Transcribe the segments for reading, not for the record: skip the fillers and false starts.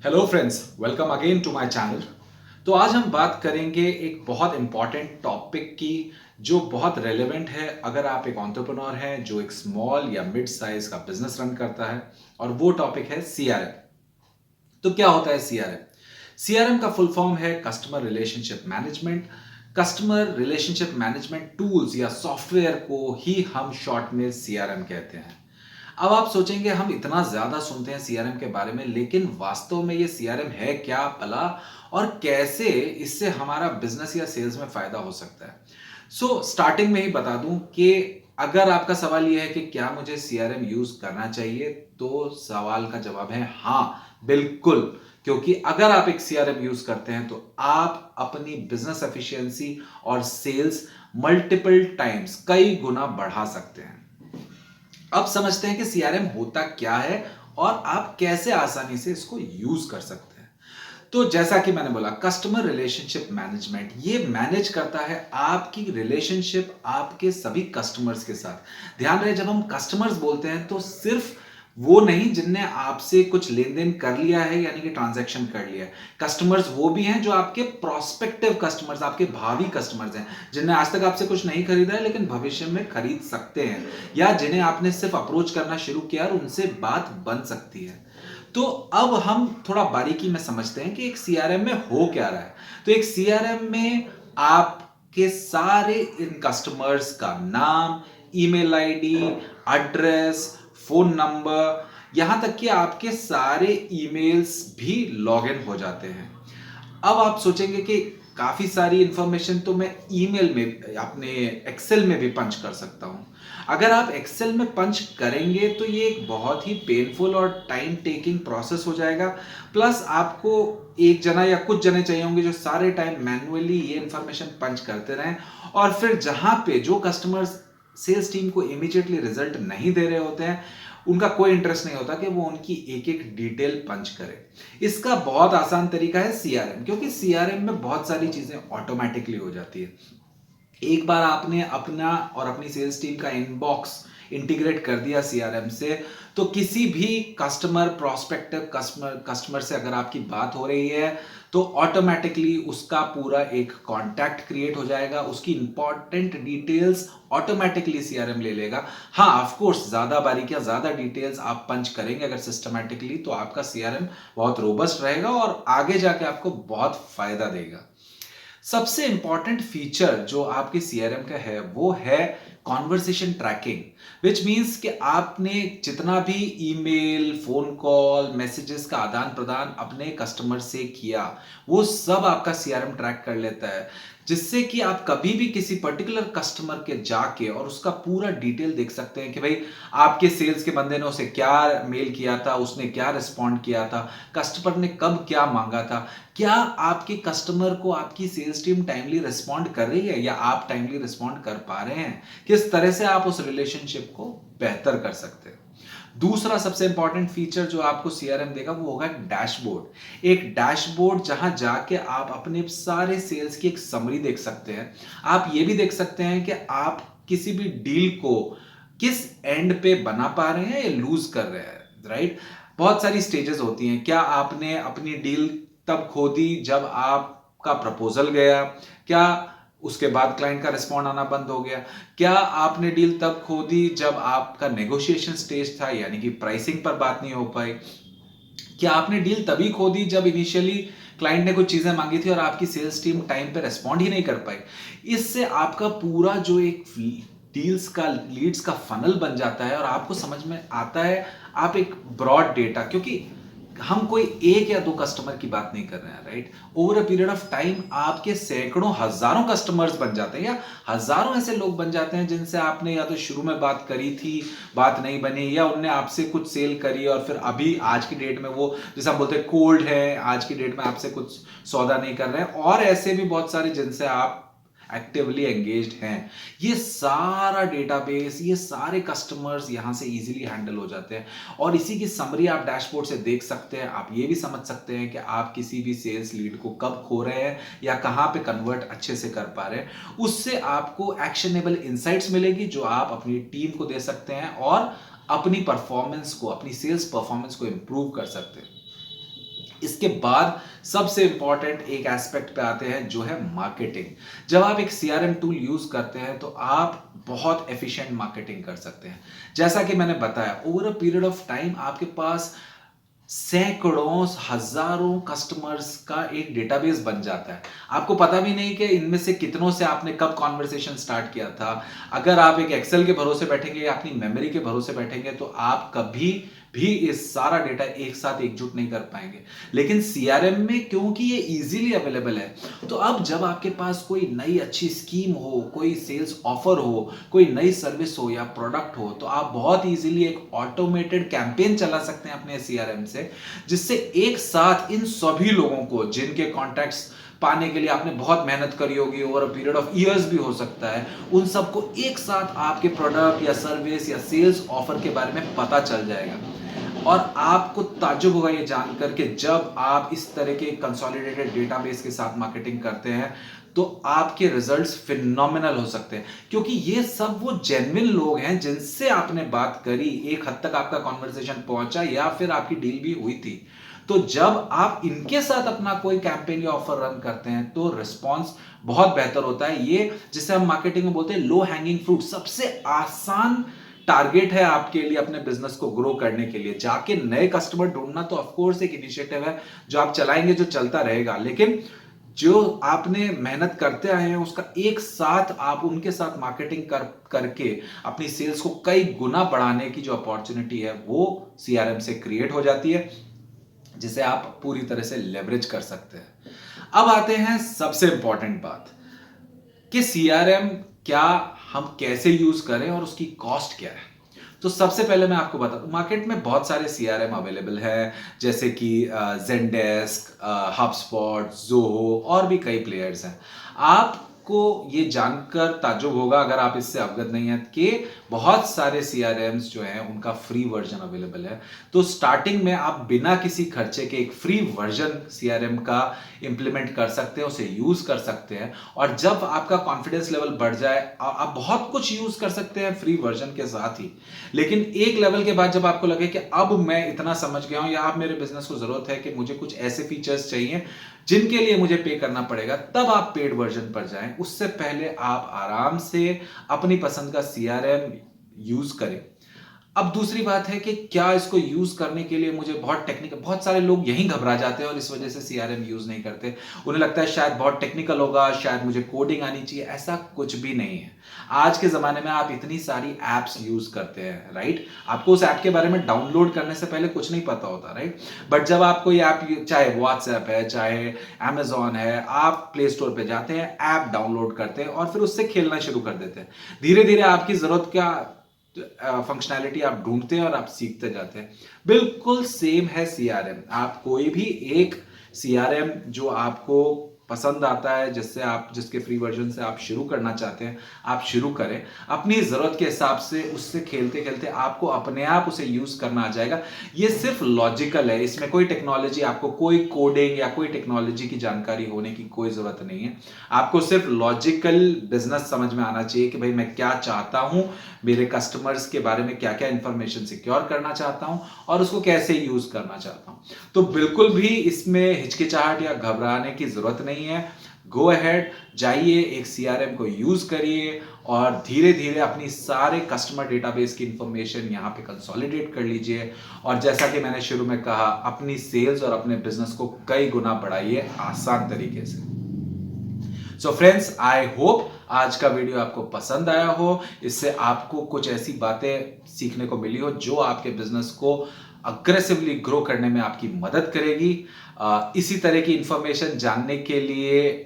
Hello friends, welcome again to my channel. तो आज हम बात करेंगे एक बहुत इंपॉर्टेंट टॉपिक की जो बहुत रेलेवेंट है अगर आप एक एंटरप्रेन्योर हैं जो एक स्मॉल या मिड साइज का बिजनेस रन करता है। और वो टॉपिक है सीआरएम। तो क्या होता है सीआरएम? सीआरएम का फुल फॉर्म है customer relationship management. Customer relationship management tools या सॉफ्टवेयर को ही हम शॉर्ट में सीआरएम कहते हैं। अब आप सोचेंगे हम इतना ज्यादा सुनते हैं सीआरएम के बारे में, लेकिन वास्तव में ये सीआरएम है क्या भला, और कैसे इससे हमारा बिजनेस या सेल्स में फायदा हो सकता है। स्टार्टिंग में ही बता दूं कि अगर आपका सवाल यह है कि क्या मुझे सीआरएम यूज करना चाहिए, तो सवाल का जवाब है हाँ, बिल्कुल। क्योंकि अगर आप एक सीआरएम यूज करते हैं तो आप अपनी बिजनेस एफिशिएंसी और सेल्स मल्टीपल टाइम्स, कई गुना बढ़ा सकते हैं। अब समझते हैं कि सीआरएम होता क्या है और आप कैसे आसानी से इसको यूज कर सकते हैं। तो जैसा कि मैंने बोला, कस्टमर रिलेशनशिप मैनेजमेंट ये मैनेज करता है आपकी रिलेशनशिप आपके सभी कस्टमर्स के साथ। ध्यान रहे, जब हम कस्टमर्स बोलते हैं तो सिर्फ वो नहीं जिनने आपसे कुछ लेन देन कर लिया है, यानी कि ट्रांजैक्शन कर लिया है। कस्टमर्स वो भी हैं जो आपके प्रोस्पेक्टिव कस्टमर्स, आपके भावी कस्टमर्स हैं, जिनने आज तक आपसे कुछ नहीं खरीदा है लेकिन भविष्य में खरीद सकते हैं, या जिन्हें आपने सिर्फ अप्रोच करना शुरू किया और उनसे बात बन सकती है। तो अब हम थोड़ा बारीकी में समझते हैं कि एक सीआरएम में हो क्या रहा है। तो एक सीआरएम में आपके सारे इन कस्टमर्स का नाम, email ID, address, phone number, यहां तक कि आपके सारे ईमेल्स भी लॉगिन हो जाते हैं। अब आप सोचेंगे कि काफी सारी इंफॉर्मेशन तो मैं ईमेल में, अपने एक्सेल में भी पंच कर सकता हूं। अगर आप एक्सेल में पंच करेंगे तो ये एक बहुत ही पेनफुल और टाइम टेकिंग प्रोसेस हो जाएगा। प्लस आपको एक जना या कुछ जने चाहिए होंगे जो सारे टाइम मैन्युअली ये इंफॉर्मेशन पंच करते रहें, और फिर जहां पे जो कस्टमर्स सेल्स टीम को इमीडिएटली रिजल्ट नहीं दे रहे होते हैं, उनका कोई इंटरेस्ट नहीं होता कि वो उनकी एक एक डिटेल पंच करे। इसका बहुत आसान तरीका है सीआरएम, क्योंकि सीआरएम में बहुत सारी चीजें ऑटोमेटिकली हो जाती है। एक बार आपने अपना और अपनी सेल्स टीम का इनबॉक्स इंटीग्रेट कर दिया सीआरएम से, तो किसी भी कस्टमर, प्रोस्पेक्टिव कस्टमर से अगर आपकी बात हो रही है तो ऑटोमेटिकली उसका पूरा एक कांटेक्ट क्रिएट हो जाएगा, उसकी इंपॉर्टेंट डिटेल्स ऑटोमेटिकली सीआरएम ले लेगा। हाँ, ऑफ कोर्स ज्यादा बारीकियां, ज्यादा डिटेल्स आप पंच करेंगे अगर सिस्टमैटिकली, तो आपका सीआरएम बहुत रोबस्ट रहेगा और आगे जाके आपको बहुत फायदा देगा। सबसे इंपॉर्टेंट फीचर जो आपके सीआरएम का है वो है कॉन्वर्सेशन ट्रैकिंग, विच मीन्स कि आपने जितना भी ईमेल, फोन कॉल, मैसेजेस का आदान प्रदान अपने कस्टमर से किया, वो सब आपका सीआरएम ट्रैक कर लेता है, जिससे कि आप कभी भी किसी पर्टिकुलर कस्टमर के जाके और उसका पूरा डिटेल देख सकते हैं कि भाई आपके सेल्स के बंदे ने उसे क्या मेल किया था, उसने क्या रिस्पॉन्ड किया था, कस्टमर ने कब क्या मांगा था, क्या आपके कस्टमर को आपकी सेल्स टीम टाइमली रिस्पॉन्ड कर रही है या आप टाइमली रिस्पॉन्ड कर पा रहे हैं, किस तरह से आप उस रिलेशनशिप को बेहतर कर सकते हैं। दूसरा सबसे इंपॉर्टेंट फीचर जो आपको सीआरएम देगा वो होगा डैशबोर्ड। एक डैशबोर्ड जहां जाके आप अपने सारे सेल्स की एक समरी देख सकते हैं। आप ये भी देख सकते हैं कि आप किसी भी डील को किस एंड पे बना पा रहे हैं या लूज कर रहे हैं, राइट? बहुत सारी स्टेजेस होती हैं। क्या आपने अपनी डील तब खो दी जब आपका प्रपोजल गया? क्या उसके बाद क्लाइंट का रिस्पॉन्ड आना बंद हो गया? क्या आपने डील तब खो दी जब आपका नेगोशिएशन स्टेज था, यानी कि प्राइसिंग पर बात नहीं हो पाई? क्या आपने डील तभी खो दी जब इनिशियली क्लाइंट ने कुछ चीजें मांगी थी और आपकी सेल्स टीम टाइम पे रेस्पॉन्ड ही नहीं कर पाई? इससे आपका पूरा जो एक डील्स का, लीड्स का फनल बन जाता है और आपको समझ में आता है आप एक ब्रॉड डेटा, क्योंकि हम कोई एक या दो कस्टमर की बात नहीं कर रहे हैं, right? Over a period of time आपके सैकड़ों, हजारों कस्टमर्स बन जाते हैं, या हजारों ऐसे लोग बन जाते हैं जिनसे आपने या तो शुरू में बात करी थी, बात नहीं बनी, या उनने आपसे कुछ सेल करी और फिर अभी आज की डेट में वो, जैसे हम बोलते हैं, कोल्ड है, आज की डेट में आपसे कुछ सौदा नहीं कर रहे हैं। और ऐसे भी बहुत सारे जिनसे आप एक्टिवली एंगेज्ड हैं। ये सारा डेटाबेस, ये सारे कस्टमर्स यहां से इजीली हैंडल हो जाते हैं, और इसी की समरी आप डैशबोर्ड से देख सकते हैं। आप ये भी समझ सकते हैं कि आप किसी भी सेल्स लीड को कब खो रहे हैं या कहां पे कन्वर्ट अच्छे से कर पा रहे हैं। उससे आपको एक्शनेबल इंसाइट्स मिलेगी जो आप अपनी टीम को दे सकते हैं और अपनी परफॉर्मेंस को, अपनी सेल्स परफॉर्मेंस को इंप्रूव कर सकते हैं। इसके बाद सबसे इंपॉर्टेंट एक एस्पेक्ट पे आते हैं जो है मार्केटिंग। जब आप एक सीआरएम टूल यूज करते हैं तो आप बहुत एफिशिएंट मार्केटिंग कर सकते हैं। जैसा कि मैंने बताया, over a period of time आपके पास सैकड़ों हजारों कस्टमर्स का एक डेटाबेस बन जाता है। आपको पता भी नहीं कि इनमें से कितनों से आपने कब कॉन्वर्सेशन स्टार्ट किया था। अगर आप एक एक्सेल के भरोसे बैठेंगे या अपनी मेमोरी के भरोसे बैठेंगे तो आप कभी भी इस सारा डेटा एक साथ एकजुट नहीं कर पाएंगे। लेकिन सीआरएम में क्योंकि ये इजीली अवेलेबल है, तो अब जब आपके पास कोई नई अच्छी स्कीम हो, कोई सेल्स ऑफर हो, कोई नई सर्विस हो या प्रोडक्ट हो, तो आप बहुत इजीली एक ऑटोमेटेड कैंपेन चला सकते हैं अपने सीआरएम से, जिससे एक साथ इन सभी लोगों को जिनके कॉन्टैक्ट्स पाने के लिए आपने बहुत मेहनत करी होगी, over a period of years भी हो सकता है, उन सबको एक साथ आपके प्रोडक्ट या सर्विस या सेल्स ऑफर के बारे में पता चल जाएगा। और आपको ताज्जुब होगा ये जानकर कि जब आप इस तरह के कंसोलिडेटेड डेटाबेस के साथ मार्केटिंग करते हैं तो आपके रिजल्ट्स फिनोमिनल हो सकते हैं, क्योंकि ये सब वो जेन्युइन लोग हैं जिनसे आपने बात करी, एक हद तक आपका कॉन्वर्सेशन पहुंचा या फिर आपकी डील भी हुई थी। तो जब आप इनके साथ अपना कोई कैंपेन या ऑफर रन करते हैं तो रिस्पॉन्स बहुत बेहतर होता है। ये जिसे हम मार्केटिंग में बोलते हैं लो हैंगिंग फ्रूट, सबसे आसान टारगेट है आपके लिए अपने बिजनेस को ग्रो करने के लिए। जाके नए कस्टमर ढूंढना तो ऑफ कोर्स एक इनिशिएटिव है जो आप चलाएंगे, जो चलता रहेगा, लेकिन जो आपने मेहनत करते आए हैं उसका एक साथ आप उनके साथ मार्केटिंग करके अपनी सेल्स को कई गुना बढ़ाने की जो अपॉर्चुनिटी है वो सीआरएम से क्रिएट हो जाती है, जिसे आप पूरी तरह से लेवरेज कर सकते हैं। अब आते हैं सबसे इंपॉर्टेंट बात कि सीआरएम क्या हम कैसे यूज करें और उसकी कॉस्ट क्या है। तो सबसे पहले मैं आपको बता दूं, मार्केट में बहुत सारे सीआरएम अवेलेबल है, जैसे कि ज़ेनडेस्क, हबस्पॉट, ज़ोहो और भी कई प्लेयर्स हैं। आपको ये जानकर ताज्जुब होगा अगर आप इससे अवगत नहीं हैं कि बहुत सारे सीआरएम्स जो हैं उनका फ्री वर्जन अवेलेबल है। तो स्टार्टिंग में आप बिना किसी खर्चे के एक फ्री वर्जन सीआरएम का इंप्लीमेंट कर सकते हैं, उसे यूज कर सकते हैं, और जब आपका कॉन्फिडेंस लेवल बढ़ जाए आप बहुत कुछ यूज कर सकते हैं फ्री वर्जन के साथ ही। लेकिन एक लेवल के बाद जब आपको लगे कि अब मैं इतना समझ गया हूं या अब मेरे बिजनेस को जरूरत है कि मुझे कुछ ऐसे फीचर्स चाहिए जिनके लिए मुझे पे करना पड़ेगा, तब आप पेड वर्जन पर जाएं। उससे पहले आप आराम से अपनी पसंद का सीआरएम यूज करें। अब दूसरी बात है कि क्या इसको यूज करने के लिए मुझे बहुत सारे लोग यहीं घबरा जाते हैं और इस वजह से सीआरएम यूज नहीं करते। उन्हें लगता है शायद बहुत टेक्निकल होगा, शायद मुझे कोडिंग आनी चाहिए। ऐसा कुछ भी नहीं है। आज के जमाने में आप इतनी सारी एप्स यूज करते हैं, राइट? आपको उस ऐप के बारे में डाउनलोड करने से पहले कुछ नहीं पता होता, राइट? बट जब आप कोई ऐप, चाहे व्हाट्सएप है, चाहे अमेजॉन है, आप प्ले स्टोर पे जाते हैं, ऐप डाउनलोड करते हैं और फिर उससे खेलना शुरू कर देते हैं। धीरे धीरे आपकी जरूरत का फंक्शनैलिटी आप ढूंढते हैं और आप सीखते जाते हैं। बिल्कुल सेम है सीआरएम। आप कोई भी एक सीआरएम जो आपको पसंद आता है, जिसके फ्री वर्जन से आप शुरू करना चाहते हैं, आप शुरू करें। अपनी जरूरत के हिसाब से उससे खेलते खेलते आपको अपने आप उसे यूज करना आ जाएगा। ये सिर्फ लॉजिकल है, इसमें कोई टेक्नोलॉजी, आपको कोई कोडिंग या कोई टेक्नोलॉजी की जानकारी होने की कोई जरूरत नहीं है। आपको सिर्फ लॉजिकल बिजनेस समझ में आना चाहिए कि भाई मैं क्या चाहता हूं, मेरे कस्टमर्स के बारे में क्या क्या इंफॉर्मेशन सिक्योर करना चाहता हूं और उसको कैसे यूज करना चाहता हूं। तो बिल्कुल भी इसमें हिचकिचाहट या घबराने की जरूरत नहीं है। गो अहेड, जाइए, एक सीआरएम को यूज करिए और धीरे धीरे अपनी सारे कस्टमर डेटाबेस की इंफॉर्मेशन यहां पे कंसोलिडेट कर लीजिए। और जैसा कि मैंने शुरू में कहा, अपनी सेल्स और अपने बिजनेस को कई गुना बढ़ाइए आसान तरीके से। सो फ्रेंड्स, आई होप आज का वीडियो आपको पसंद आया हो। इससे आपको कुछ ऐसी बातें सीखने को मिली हो जो आपके बिजनेस को अग्रेसिवली ग्रो करने में आपकी मदद करेगी। इसी तरह की इंफॉर्मेशन जानने के लिए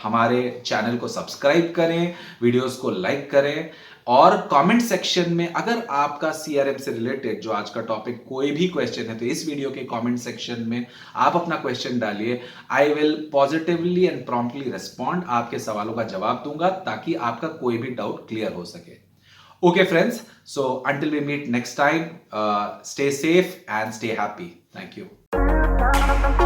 हमारे चैनल को सब्सक्राइब करें, वीडियोस को लाइक करें और कमेंट सेक्शन में अगर आपका सीआरएम से रिलेटेड जो आज का टॉपिक कोई भी क्वेश्चन है तो इस वीडियो के कमेंट सेक्शन में आप अपना क्वेश्चन डालिए। I will positively and promptly respond, आपके सवालों का जवाब दूंगा ताकि आपका कोई भी डाउट क्लियर हो सके। Okay friends, so until we meet next time, stay safe and stay happy. Thank you.